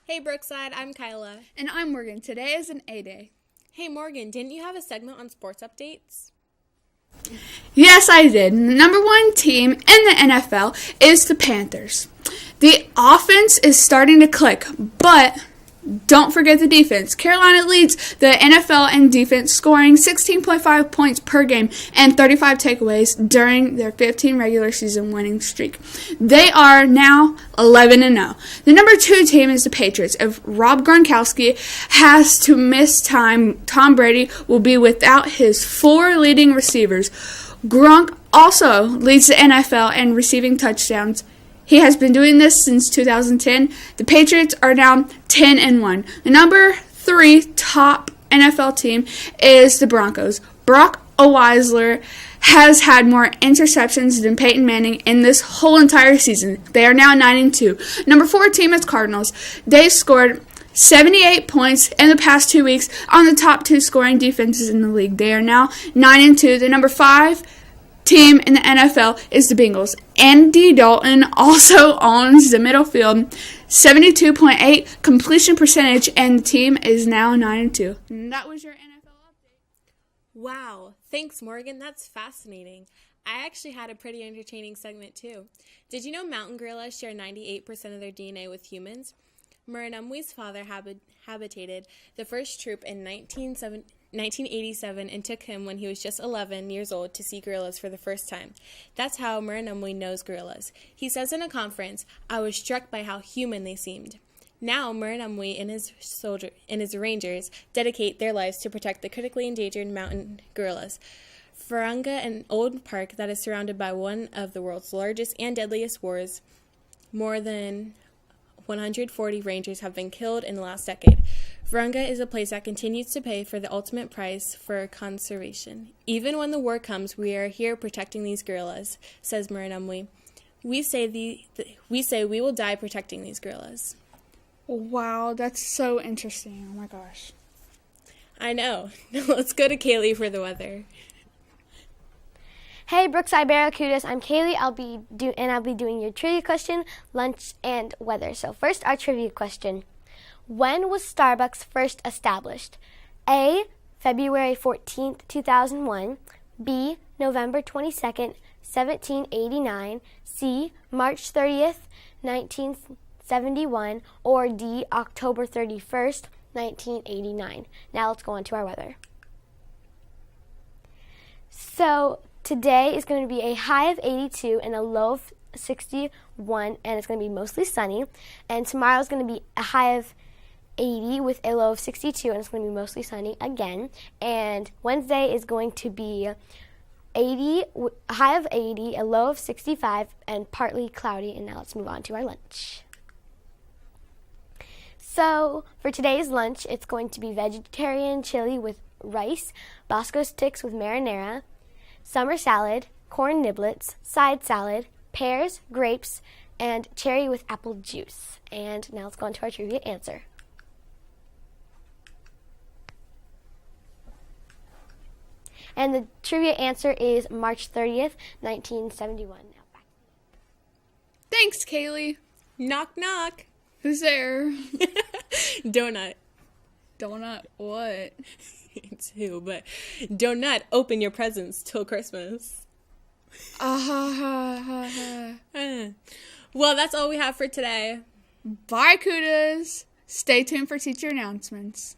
Hey Brookside, I'm Kyla. And I'm Morgan. Today is an A Day. Hey Morgan, didn't you have a segment on sports updates? Yes, I did. The number one team in the NFL is the Panthers. The offense is starting to click, but don't forget the defense. Carolina leads the NFL in defense, scoring 16.5 points per game and 35 takeaways during their 15 regular season winning streak. They are now 11-0. The number two team is the Patriots. If Rob Gronkowski has to miss time, Tom Brady will be without his four leading receivers. Gronk also leads the NFL in receiving touchdowns. He has been doing this since 2010. The Patriots are now 10-1. The number three top NFL team is the Broncos. Brock Osweiler has had more interceptions than Peyton Manning in this whole entire season. They are now 9-2. Number four team is Cardinals. They scored 78 points in the past 2 weeks on the top two scoring defenses in the league. They are now 9-2. The number five team in the NFL is the Bengals. Andy Dalton also owns the middle field, 72.8 completion percentage, and the team is now 9-2. And that was your NFL update. Wow, thanks Morgan, that's fascinating. I actually had a pretty entertaining segment too. Did you know mountain gorillas share 98% of their DNA with humans? Muranumwe's father habitated the first troop in 1987 and took him when he was just 11 years old to see gorillas for the first time. That's how Muranumwe knows gorillas. He says in a conference, "I was struck by how human they seemed." Now, Muranumwe and his rangers dedicate their lives to protect the critically endangered mountain gorillas. Virunga, an old park that is surrounded by one of the world's largest and deadliest wars, more than 140 rangers have been killed in the last decade. Virunga is a place that continues to pay for the ultimate price for conservation. Even when the war comes, we are here protecting these gorillas, says Muranumwe. We say we will die protecting these gorillas. Wow, that's so interesting. Oh my gosh. I know. Let's go to Kaylee for the weather. Hey, Brookside Barracudas, I'm Kaylee. I'll be doing your trivia question, lunch, and weather. So first, our trivia question. When was Starbucks first established? A, February 14th, 2001. B, November 22nd, 1789. C, March 30th, 1971. Or D, October 31st, 1989. Now let's go on to our weather. So today is going to be a high of 82 and a low of 61, and it's going to be mostly sunny. And tomorrow is going to be a high of 80 with a low of 62, and it's going to be mostly sunny again. And Wednesday is going to be a high of 80, a low of 65, and partly cloudy. And now let's move on to our lunch. So for today's lunch, it's going to be vegetarian chili with rice, Bosco sticks with marinara, summer salad, corn niblets, side salad, pears, grapes, and cherry with apple juice. And now let's go on to our trivia answer. And the trivia answer is March 30th, 1971. Now back. Thanks, Kaylee. Knock, knock. Who's there? Donut. Donut what? It's who, but donut, open your presents till Christmas. Well, that's all we have for today. Bye, Cudas. Stay tuned for teacher announcements.